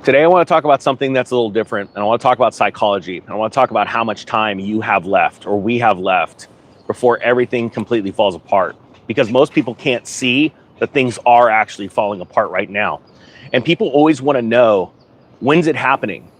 Today I want to talk about something that's a little different, and I want to talk about psychology. I want to talk about how much time you have left, or we have left, before everything completely falls apart. Because most people can't see that things are actually falling apart right now. And people always want to know, when's it happening?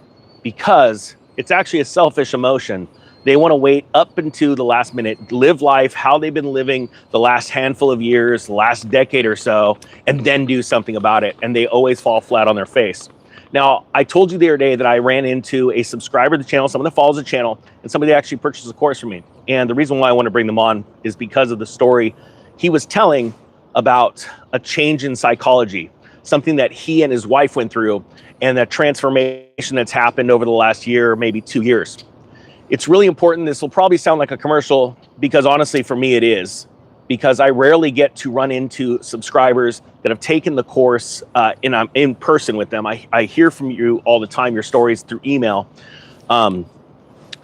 Because it's actually a selfish emotion. They want to wait up until the last minute, live life how they've been living the last handful of years, the last decade or so, and then do something about it. And they always fall flat on their face. Now, I told you the other day that I ran into a subscriber to the channel, someone that follows the channel, and somebody that actually purchased a course from me. And the reason why I want to bring them on is because of the story he was telling about a change in psychology, something that he and his wife went through, and that transformation that's happened over the last year, maybe 2 years. It's really important. This will probably sound like a commercial because honestly, for me, it is. Because I rarely get to run into subscribers that have taken the course and I'm in person with them. I hear from you all the time, your stories through email and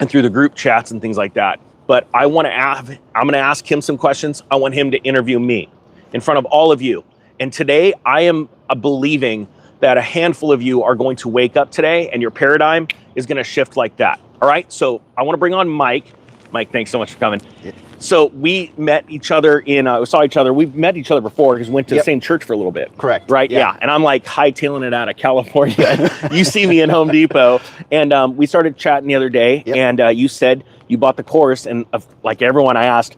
through the group chats and things like that. But I'm going to ask him some questions. I want him to interview me in front of all of you. And today I am believing that a handful of you are going to wake up today and your paradigm is going to shift like that. All right. So I want to bring on Mike. Mike, thanks so much for coming. Yeah. So we met each other we've met each other before because we went to the same church for a little bit. Correct. Right? Yeah. And I'm like hightailing it out of California. You see me in Home Depot. And we started chatting the other day. And you said you bought the course. And like everyone, I asked,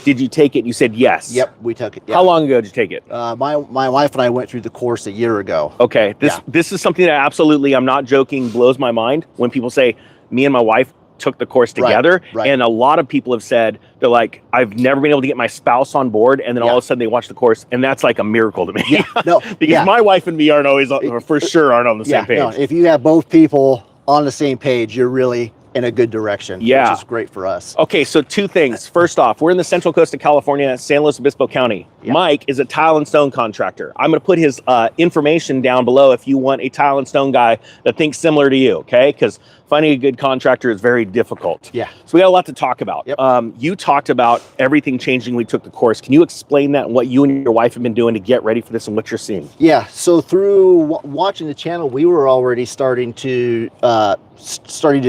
did you take it? You said yes. Yep, we took it. Yep. How long ago did you take it? My wife and I went through the course a year ago. Okay. This is something that absolutely, I'm not joking, blows my mind when people say me and my wife took the course together. Right. And a lot of people have said, they're like, I've never been able to get my spouse on board. And then all of a sudden they watch the course. And that's like a miracle to me. Yeah. No, because my wife and me aren't always, for sure, aren't on the same page. No, if you have both people on the same page, you're really in a good direction, which is great for us. Okay, so two things. First off, we're in the Central Coast of California, San Luis Obispo County. Yep. Mike is a tile and stone contractor. I'm going to put his information down below if you want a tile and stone guy that thinks similar to you, okay? Because finding a good contractor is very difficult. Yeah. So we got a lot to talk about. Yep. You talked about everything changing when we took the course. Can you explain that and what you and your wife have been doing to get ready for this and what you're seeing? Yeah, so through watching the channel, we were already starting to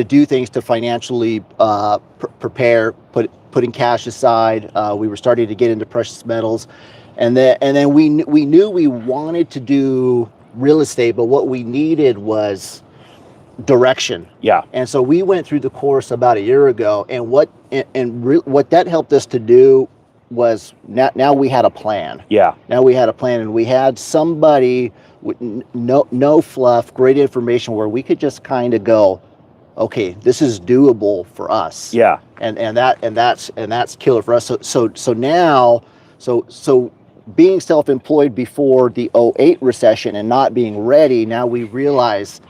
do things to financially prepare, putting cash aside. We were starting to get into precious metals, and then we knew we wanted to do real estate, but what we needed was direction. Yeah. And so we went through the course about a year ago, and what that helped us to do was now we had a plan. Yeah. Now we had a plan, and we had somebody with no fluff, great information where we could just kind of go, okay, this is doable for us. Yeah. And that's killer for us. So now being self-employed before the 2008 recession and not being ready, now we realize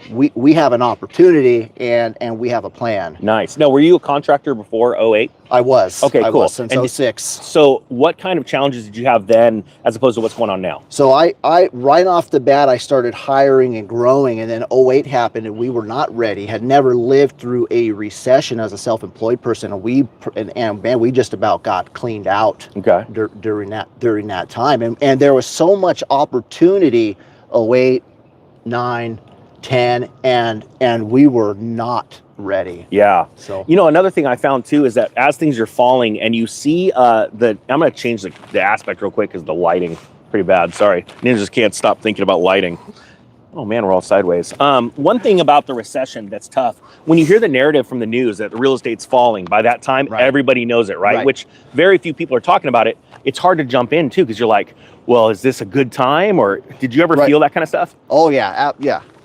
we have an opportunity and we have a plan. Nice. Now, were you a contractor before 2008? I was. Okay, cool. I was since 2006. So what kind of challenges did you have then as opposed to what's going on now? So I right off the bat, I started hiring and growing, and then 2008 happened and we were not ready, had never lived through a recession as a self-employed person. And we just about got cleaned out during that time. And there was so much opportunity, 2008, 9, 10, and we were not ready. Yeah. So another thing I found too is that as things are falling and you see I'm going to change the aspect real quick because the lighting pretty bad. Sorry, ninjas can't stop thinking about lighting. Oh man, we're all sideways. One thing about the recession that's tough, when you hear the narrative from the news that the real estate's falling, by that time everybody knows it, right? Which very few people are talking about it. It's hard to jump in too because you're like, well, is this a good time, or did you ever feel that kind of stuff? Oh yeah,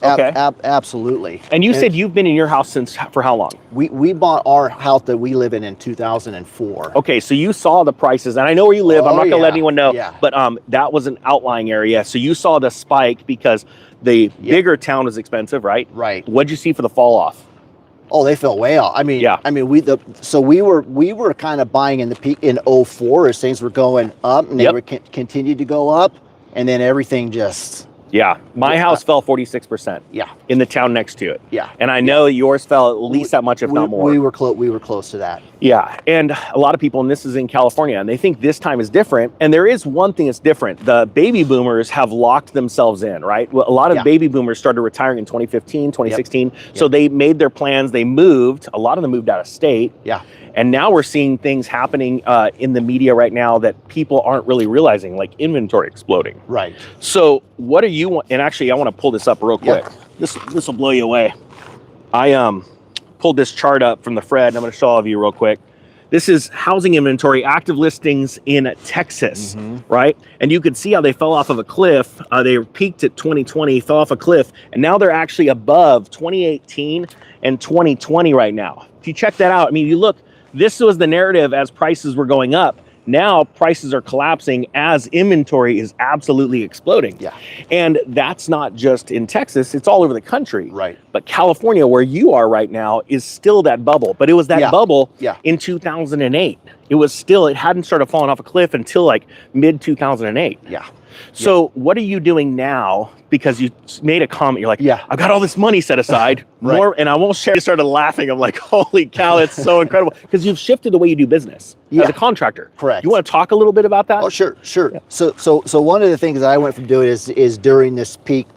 Okay. Absolutely. And you said you've been in your house for how long? We bought our house that we live in 2004. Okay, so you saw the prices, and I know where you live. I'm not going to let anyone know, but that was an outlying area. So you saw the spike because the bigger town was expensive, right? Right. What'd you see for the fall off? Oh, they fell way off. I mean, we were kind of buying in the peak in 2004 as things were going up, and they were continued to go up, and then everything just Yeah, my house fell 46%. Yeah. In the town next to it. Yeah. And I know yours fell at least that much, if not more. We were close to that. Yeah, and a lot of people, and this is in California, and they think this time is different. And there is one thing that's different. The baby boomers have locked themselves in, right? Well, a lot of baby boomers started retiring in 2015, 2016. Yep. So they made their plans. They moved. A lot of them moved out of state. Yeah. And now we're seeing things happening in the media right now that people aren't really realizing, like inventory exploding. Right. So what do you want? And actually, I want to pull this up real quick. This will blow you away. I pulled this chart up from the Fred, and I'm going to show all of you real quick. This is housing inventory, active listings in Texas, right? And you can see how they fell off of a cliff. They peaked at 2020, fell off a cliff, and now they're actually above 2018 and 2020 right now. If you check that out, I mean, you look, this was the narrative as prices were going up. Now prices are collapsing as inventory is absolutely exploding. Yeah. And that's not just in Texas, it's all over the country. Right. But California, where you are right now, is still that bubble. But it was that bubble in 2008. It hadn't started falling off a cliff until like mid 2008. Yeah. So what are you doing now? Because you made a comment, you're like, I've got all this money set aside, more, and I won't share. I started laughing. I'm like, holy cow, it's so incredible. Because you've shifted the way you do business as a contractor. Correct. You want to talk a little bit about that? Oh, sure. Yeah. So one of the things that I went from doing is during this peak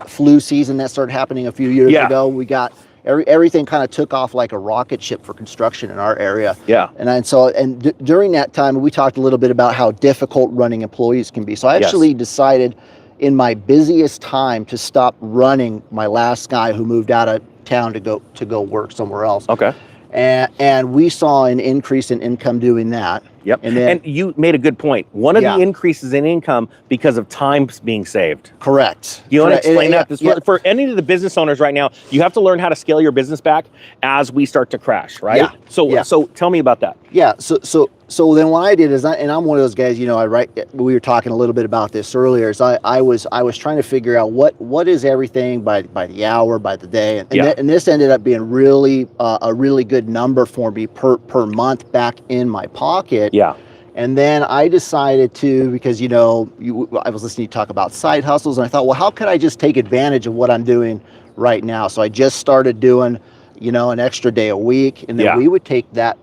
flu season that started happening a few years ago, we got everything kind of took off like a rocket ship for construction in our area. Yeah. And during that time, we talked a little bit about how difficult running employees can be. So I actually decided in my busiest time to stop running my last guy who moved out of town to go work somewhere else. Okay. And we saw an increase in income doing that. Yep. And you made a good point. One of the increases in income because of time being saved. Correct. You want to explain that? For any of the business owners right now, you have to learn how to scale your business back as we start to crash, right? Yeah. So tell me about that. Yeah. So then what I did is, and I'm one of those guys, we were talking a little bit about this earlier, is I was trying to figure out what is everything by the hour, by the day. And this ended up being really a really good number for me per month back in my pocket. Yeah. And then I decided to, because, I was listening to you talk about side hustles, and I thought, well, how could I just take advantage of what I'm doing right now? So I just started doing, an extra day a week, and then we would take that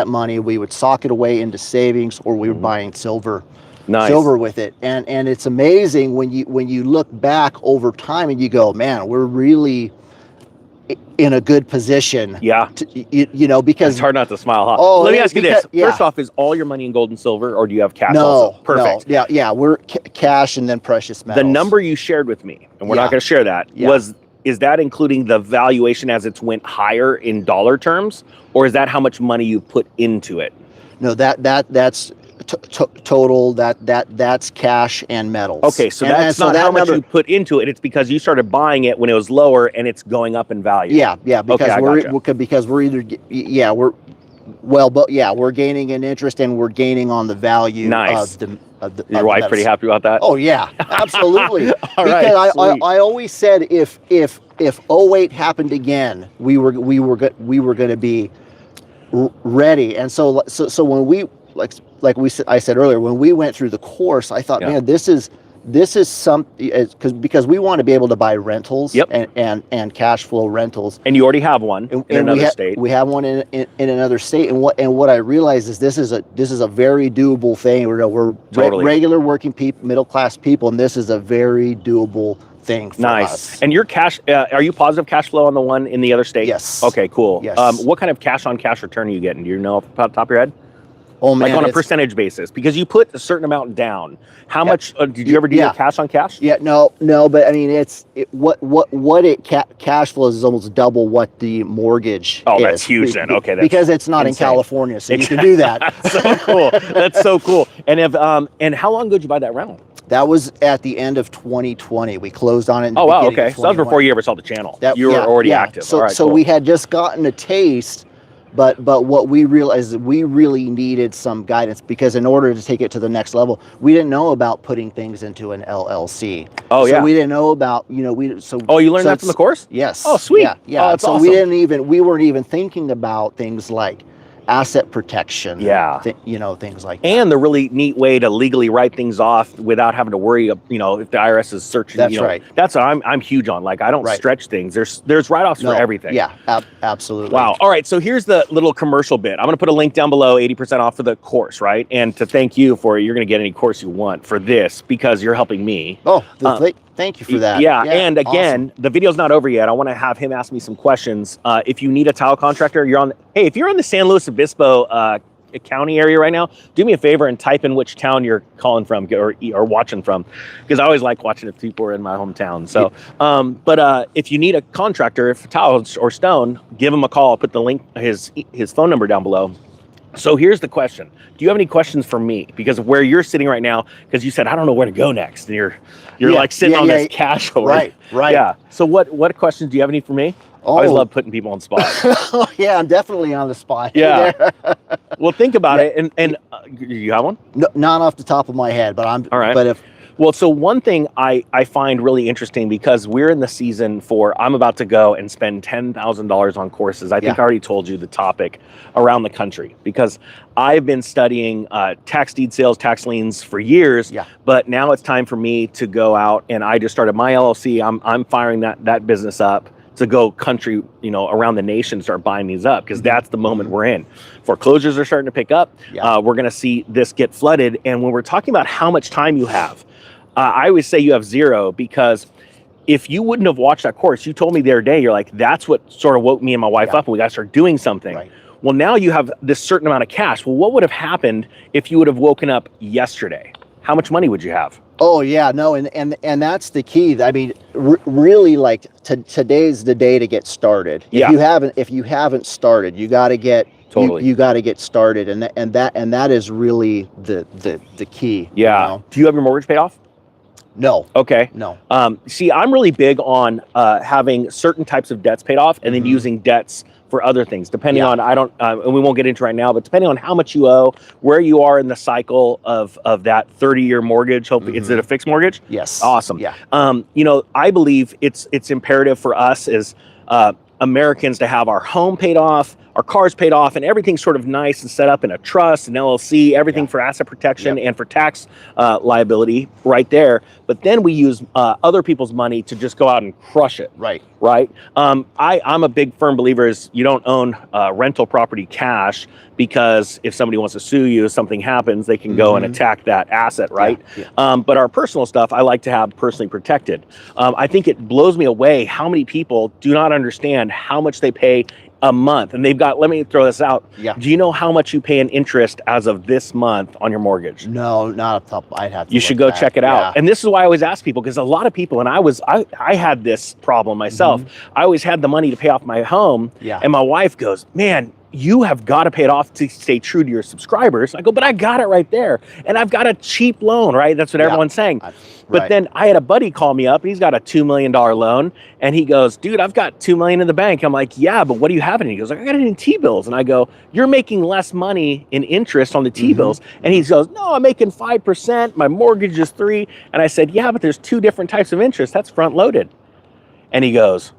money, we would sock it away into savings, or we were buying silver with it. And it's amazing when you look back over time and you go, man, we're really in a good position. Yeah. Because it's hard not to smile, huh? Oh, let me ask you this. First off, is all your money in gold and silver, or do you have cash also? Perfect. No. Yeah. We're cash and then precious metals. The number you shared with me, and we're not going to share that, is that including the valuation as it's went higher in dollar terms, or is that how much money you put into it? No, that's total. That's cash and metals. Okay, so that's not how much you put into it. It's because you started buying it when it was lower and it's going up in value. Yeah. Because we're gaining in interest and we're gaining on the value of the Your wife pretty happy about that? Oh yeah, absolutely. All because right, I always said if 08 happened again, we were going to be ready. And so when we I said earlier, when we went through the course, I thought, man, this is something, because we want to be able to buy rentals and cash flow rentals. And you already have one in another state. We have one in another state. And what I realized is this is a very doable thing. We're regular working people, middle class people, and this is a very doable thing for us. And your cash, are you positive cash flow on the one in the other state? Yes. Okay, cool. Yes. What kind of cash on cash return are you getting? Do you know off the top of your head? Oh man, like on a percentage basis, because you put a certain amount down. How much did you ever do cash on cash? Yeah, no, but I mean, cash flows is almost double what the mortgage. Oh, that's huge then. Okay, because it's not insane. In California, so you can do that. So cool. That's so cool. And and how long ago did you buy that rental? That was at the end of 2020. We closed on it. In the wow, okay. So that was before you ever saw the channel. You were already active. So, all right, so cool. we had just gotten a taste. But what we realized is we really needed some guidance, because in order to take it to the next level, we didn't know about putting things into an LLC. Oh, so we didn't know about, you learned that from the course? Yes. Oh, sweet. Yeah. Oh, that's so awesome. we weren't even thinking about things like asset protection. Yeah. Things like that. And the really neat way to legally write things off without having to worry, if the IRS is searching. That's right. That's what I'm huge on. Like, I don't stretch things. There's write-offs for everything. Yeah, absolutely. Wow. All right. So here's the little commercial bit. I'm going to put a link down below, 80% off for the course, right? And to thank you for, you're going to get any course you want for this because you're helping me. Oh, thank you for that. Yeah. And again, awesome. The video's not over yet. I want to have him ask me some questions. If you need a tile contractor, if you're on the San Luis Obispo County area right now, do me a favor and type in which town you're calling from or watching from, because I always like watching if people are in my hometown. So, but if you need a contractor, if tile or stone, give him a call. I'll put the link, his phone number down below. So here's the question. Do you have any questions for me? Because of where you're sitting right now, because you said, I don't know where to go next. And you're like sitting on this cash hoard. Right. Yeah. So what questions do you have any for me? I always love putting people on the spot. Oh, yeah, I'm definitely on the spot. Yeah. Well, think about it. And you have one? No, not off the top of my head, but I'm. All right. But well, so one thing I find really interesting, because we're in the season I'm about to go and spend $10,000 on courses. I think I already told you the topic around the country, because I've been studying tax deed sales, tax liens for years. Yeah. But now it's time for me to go out, and I just started my LLC. I'm firing that business up to go country, around the nation, start buying these up, because that's the moment we're in. Foreclosures are starting to pick up. Yeah. We're going to see this get flooded. And when we're talking about how much time you have, I always say you have zero, because if you wouldn't have watched that course, you told me the other day, you're like, that's what sort of woke me and my wife up, and we got to start doing something. Right. Well, now you have this certain amount of cash. Well, what would have happened if you would have woken up yesterday? How much money would you have? Oh yeah, no, and that's the key. I mean, really, like today's the day to get started. If you haven't started, you got to get you got to get started, and that is really the key. Yeah. Do you have your mortgage paid off? No. Okay. No. See, I'm really big on having certain types of debts paid off, and then using debts for other things, depending on, and we won't get into right now, but depending on how much you owe, where you are in the cycle of that 30-year mortgage. Hopefully, is it a fixed mortgage? Yes. Awesome. Yeah. I believe it's imperative for us as Americans to have our home paid off, our cars paid off, and everything sort of nice and set up in a trust, an LLC, everything for asset protection and for tax liability right there. But then we use other people's money to just go out and crush it. Right. I'm a big firm believer is you don't own rental property cash, because if somebody wants to sue you, if something happens, they can go and attack that asset, right? But our personal stuff, I like to have personally protected. I think it blows me away how many people do not understand how much they pay a month, and they've got, let me throw this out. Yeah. Do you know how much you pay in interest as of this month on your mortgage? No, not off the top. I'd have to. You should go check it out. And this is why I always ask people, because a lot of people, and I had this problem myself. I always had the money to pay off my home, and my wife goes, man, you have got to pay it off to stay true to your subscribers. I go, but I got it right there. And I've got a cheap loan, right? That's what everyone's saying. But then I had a buddy call me up, and he's got a $2 million loan. And he goes, dude, I've got $2 million in the bank. I'm like, yeah, but what do you have? And he goes, I got it in T-bills. And I go, you're making less money in interest on the T-bills. And he goes, no, I'm making 5%. My mortgage is 3%. And I said, yeah, but there's 2 different types of interest. That's front loaded. And he goes,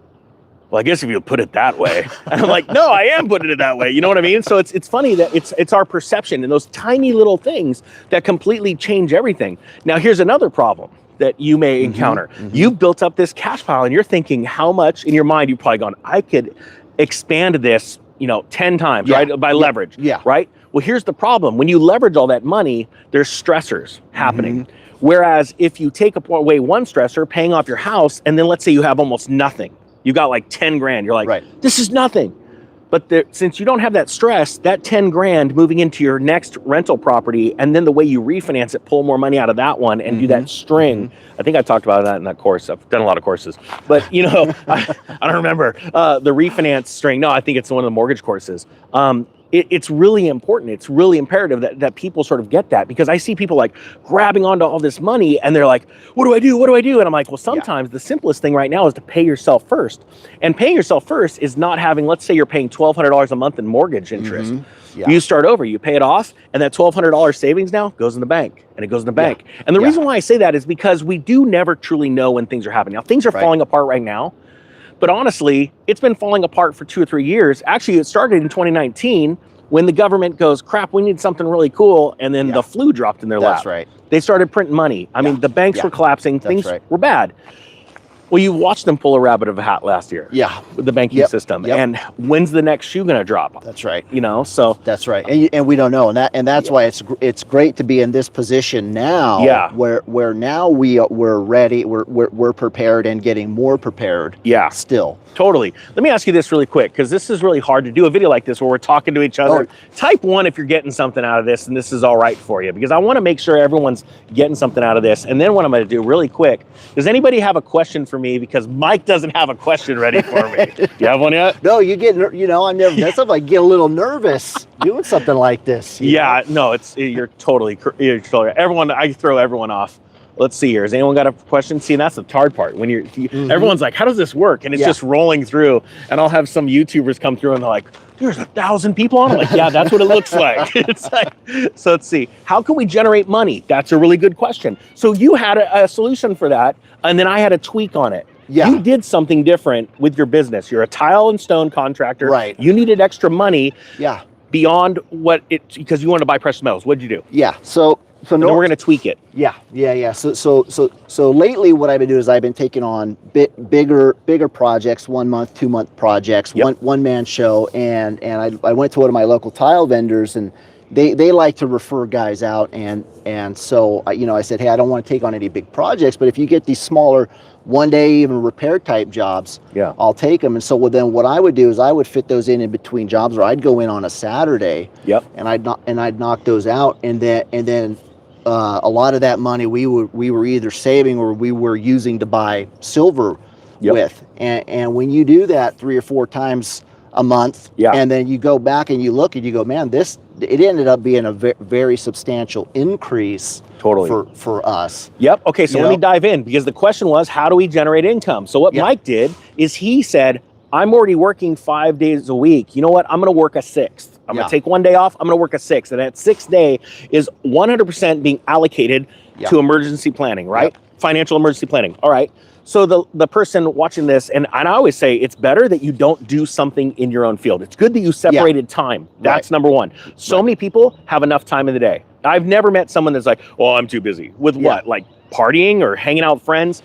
well, I guess if you put it that way. And I'm like, no, I am putting it that way. You know what I mean? So it's funny that it's our perception and those tiny little things that completely change everything. Now, here's another problem that you may encounter. You've built up this cash pile, and you're thinking how much in your mind you've probably gone, I could expand this, 10 times, right? By leverage, right? Well, here's the problem. When you leverage all that money, there's stressors happening. Whereas if you take away one stressor, paying off your house, and then let's say you have almost nothing. You got like 10 grand. You're like, this is nothing. But since you don't have that stress, that 10 grand moving into your next rental property, and then the way you refinance it, pull more money out of that one and do that string. I think I talked about that in that course. I've done a lot of courses, but I don't remember the refinance string. No, I think it's one of the mortgage courses. It's really important. It's really imperative that people sort of get that, because I see people like grabbing onto all this money and they're like, what do I do? What do I do? And I'm like, well, sometimes the simplest thing right now is to pay yourself first. And paying yourself first is not having, let's say you're paying $1,200 a month in mortgage interest. You start over, you pay it off, and that $1,200 savings now goes in the bank, and it goes in the bank. And the reason why I say that is because we do never truly know when things are happening. Now, things are falling apart right now. But honestly, it's been falling apart for 2 or 3 years. Actually, it started in 2019 when the government goes, crap, we need something really cool, and then the flu dropped in their lap. That's right. They started printing money. I mean, the banks were collapsing. Things were bad. Well, you watched them pull a rabbit of a hat last year. Yeah. With the banking system. And when's the next shoe going to drop? That's right. You know, so. That's right. And we don't know. And that's why it's great to be in this position now. Yeah. Where now we're ready. We're prepared and getting more prepared. Yeah. Still. Totally. Let me ask you this really quick, because this is really hard to do a video like this where we're talking to each other. Type 1 if you're getting something out of this and this is all right for you, because I want to make sure everyone's getting something out of this. And then what I'm going to do really quick, does anybody have a question for me? Because Mike doesn't have a question ready for me. Do you have one yet? No, you get, I'm never, that's something I get a little nervous doing something like this. Yeah, no, you're totally, everyone, I throw everyone off. Let's see here. Has anyone got a question? See, and that's the hard part. When everyone's like, how does this work? And it's just rolling through. And I'll have some YouTubers come through and they're like, there's 1,000 people on. I'm like, yeah, that's what it looks like. It's like, so let's see. How can we generate money? That's a really good question. So you had a solution for that. And then I had a tweak on it. Yeah. You did something different with your business. You're a tile and stone contractor. Right. You needed extra money. Yeah. Beyond because you wanted to buy precious metals. What did you do? Yeah. So we're going to tweak it. Yeah. So lately, what I've been doing is I've been taking on bigger projects, 1 month, 2 month projects, one man show, and I went to one of my local tile vendors, and they like to refer guys out, and so I said, hey, I don't want to take on any big projects, but if you get these smaller 1 day even repair type jobs, I'll take them. And so then what I would do is I would fit those in between jobs, or I'd go in on a Saturday, and I'd knock those out, and then a lot of that money we were either saving or we were using to buy silver with. And when you do that 3 or 4 times a month, and then you go back and you look and you go, man, it ended up being a very substantial increase for us. Yep. Okay, so let me dive in, because the question was, how do we generate income? So what Mike did is he said, I'm already working 5 days a week. You know what? I'm going to work a 6th. I'm going to take 1 day off. I'm going to work a 6th. And that 6th day is 100% being allocated to emergency planning, right? Financial emergency planning. All right. So the person watching this, and I always say it's better that you don't do something in your own field. It's good that you separated time. That's number one. So many people have enough time in the day. I've never met someone that's like, oh, I'm too busy. With what? Like partying or hanging out with friends?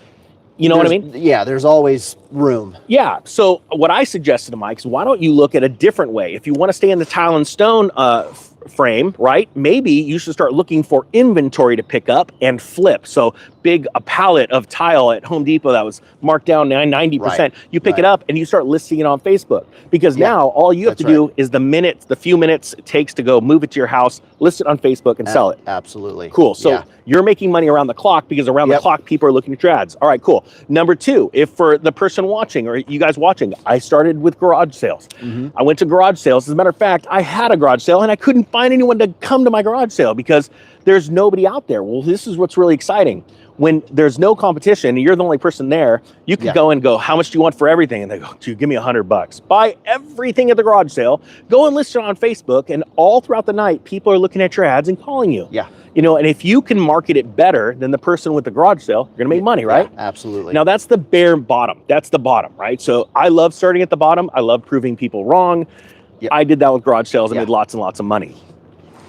You know what I mean? Yeah, there's always room. Yeah. So what I suggested to Mike is, why don't you look at a different way? If you want to stay in the tile and stone frame, right? Maybe you should start looking for inventory to pick up and flip. So a pallet of tile at Home Depot that was marked down 90%. You pick it up and you start listing it on Facebook, because now all you have to do is the few minutes it takes to go move it to your house, list it on Facebook and sell it. Absolutely. Cool. So you're making money around the clock, because around the clock people are looking at your ads. All right, cool. Number 2, if for the person watching or you guys watching, I started with garage sales. I went to garage sales. As a matter of fact, I had a garage sale and I couldn't find anyone to come to my garage sale because there's nobody out there. Well, this is what's really exciting. When there's no competition and you're the only person there, you can go and go, how much do you want for everything? And they go, dude, give me $100. Buy everything at the garage sale, go and list it on Facebook, and all throughout the night, people are looking at your ads and calling you. Yeah. And if you can market it better than the person with the garage sale, you're gonna make money, right? Yeah, absolutely. Now that's the bare bottom. That's the bottom, right? So I love starting at the bottom. I love proving people wrong. I did that with garage sales and made lots and lots of money.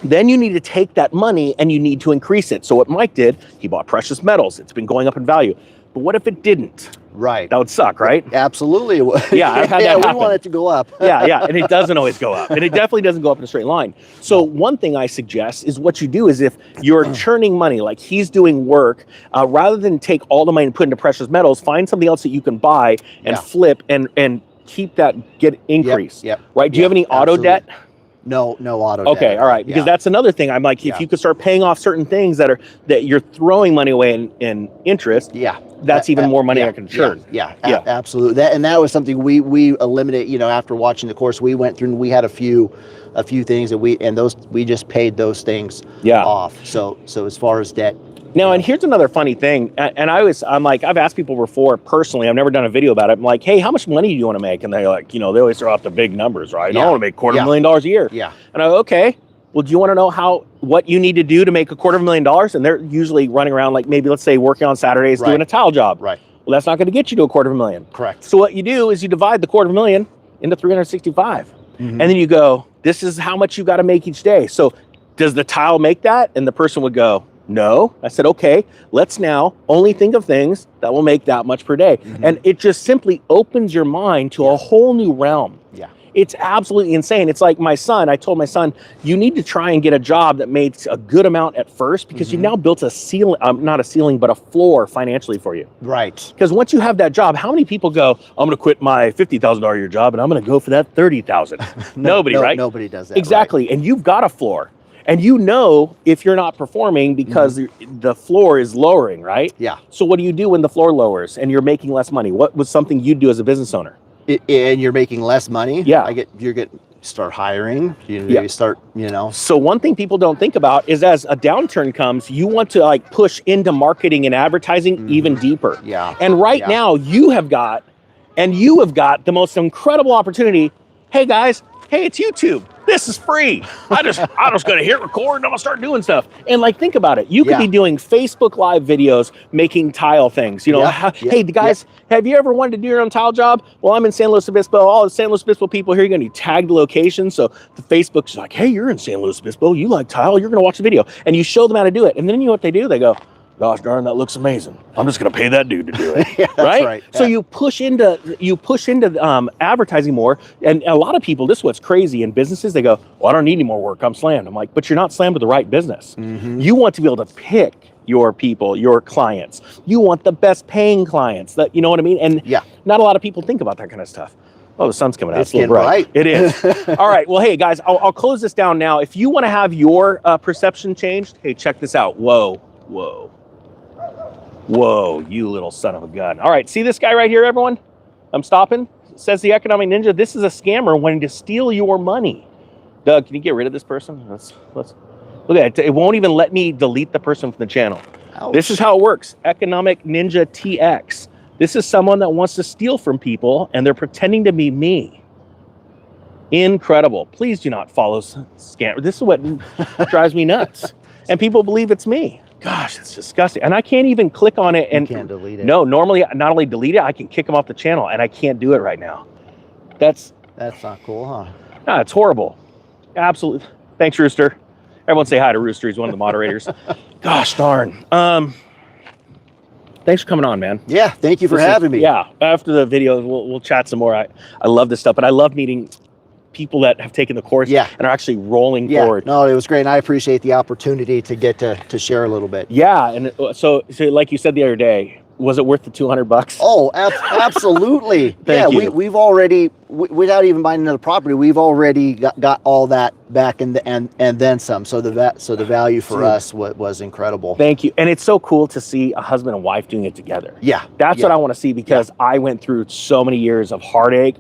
Then you need to take that money and you need to increase it. So what Mike did, he bought precious metals. It's been going up in value. But what if it didn't? Right. That would suck, right? Absolutely. Yeah, I've had that happen. We want it to go up. Yeah. And it doesn't always go up. And it definitely doesn't go up in a straight line. So one thing I suggest is, what you do is, if you're churning money, like he's doing work, rather than take all the money and put into precious metals, find something else that you can buy and flip and keep that increase. Right? Do you have any auto debt? No auto debt. Okay, all right. Because that's another thing. I'm like, if you could start paying off certain things that you're throwing money away in interest, that's even more money I can churn. Absolutely. That was something we eliminate. After watching the course, we went through and we had a few things that we just paid those things off. So as far as debt. Now, and here's another funny thing, and I'm like, I've asked people before personally, I've never done a video about it. I'm like, hey, how much money do you want to make? And they're like, they always throw out the big numbers, right? I want to make $250,000 a year. Yeah. And I go, okay, well, do you want to know what you need to do to make $250,000? And they're usually running around, like, maybe let's say working on Saturdays, doing a tile job. Right. Well, that's not going to get you to $250,000. Correct. So what you do is you divide the $250,000 into 365. And then you go, This is how much you got to make each day. So does the tile make that? And the person would go, no. I said, okay, let's now only think of things that will make that much per day. And it just simply opens your mind to a whole new realm. Yeah. It's absolutely insane. It's like my son, I told my son, you need to try and get a job that makes a good amount at first, because you've now built a ceiling, not a ceiling, but a floor financially for you. Right. Because once you have that job, how many people go, I'm going to quit my $50,000 a year job and I'm going to go for that $30,000? Nobody, right? Nobody does that. Exactly. Right. And you've got a floor. And you know if you're not performing because the floor is lowering, right? Yeah. So what do you do when the floor lowers and you're making less money? What was something you'd do as a business owner? And you're making less money. Yeah. Start hiring. You start, So one thing people don't think about is as a downturn comes, you want to like push into marketing and advertising even deeper. Yeah. And right now you have got the most incredible opportunity. Hey guys, hey, it's YouTube. This is free. I just gonna hit record and I'm gonna start doing stuff. And like, think about it. You could be doing Facebook Live videos, making tile things. Hey guys, have you ever wanted to do your own tile job? Well, I'm in San Luis Obispo. All the San Luis Obispo people here, you're gonna be tagged the location. So the Facebook's like, hey, you're in San Luis Obispo. You like tile. You're gonna watch the video. And you show them how to do it. And then you know what they do? They go, gosh darn, that looks amazing. I'm just going to pay that dude to do it. That's right. So you push into advertising more. And a lot of people, this is what's crazy in businesses. They go, well, I don't need any more work. I'm slammed. I'm like, but you're not slammed to the right business. You want to be able to pick your people, your clients. You want the best paying clients. That, you know what I mean? And not a lot of people think about that kind of stuff. Oh, the sun's coming out. It's getting bright. It is. All right. Well, hey, guys, I'll close this down now. If you want to have your perception changed, hey, check this out. Whoa, you little son of a gun. All right, see this guy right here, everyone? I'm stopping. Says the Economic Ninja, this is a scammer wanting to steal your money. Doug, can you get rid of this person? Let's look at it. It won't even let me delete the person from the channel. Ouch. This is how it works. Economic Ninja TX. This is someone that wants to steal from people, and they're pretending to be me. Incredible. Please do not follow scam. This is what drives me nuts. And people believe it's me. Gosh, it's disgusting. And I can't even click on it and you can't delete it. No, normally not only delete it, I can kick them off the channel, and I can't do it right now. That's not cool, huh? No, it's horrible. Absolutely. Thanks, Rooster. Everyone say hi to Rooster. He's one of the moderators. Gosh darn. Thanks for coming on, man. Yeah, thank you for having me. Yeah, after the video, we'll chat some more. I love this stuff, but I love meeting people that have taken the course and are actually rolling forward. No, it was great. And I appreciate the opportunity to get to share a little bit. Yeah. And so like you said the other day, was it worth the $200? Oh, absolutely. Thank you. We've already, without even buying another property, we've already got all that back and then some. So the value for us was incredible. Thank you. And it's so cool to see a husband and wife doing it together. Yeah. That's what I want to see, because I went through so many years of heartache,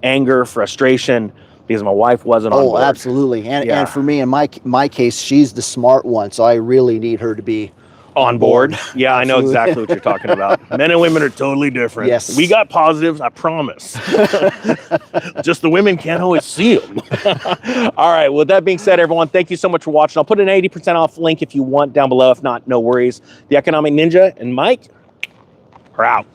anger, frustration, because my wife wasn't on board. Oh, absolutely. And for me, in my case, she's the smart one. So I really need her to be on board. Yeah, I know exactly what you're talking about. Men and women are totally different. Yes. We got positives, I promise. Just the women can't always see them. All right, with that being said, everyone, thank you so much for watching. I'll put an 80% off link if you want down below. If not, no worries. The Economic Ninja and Mike are out.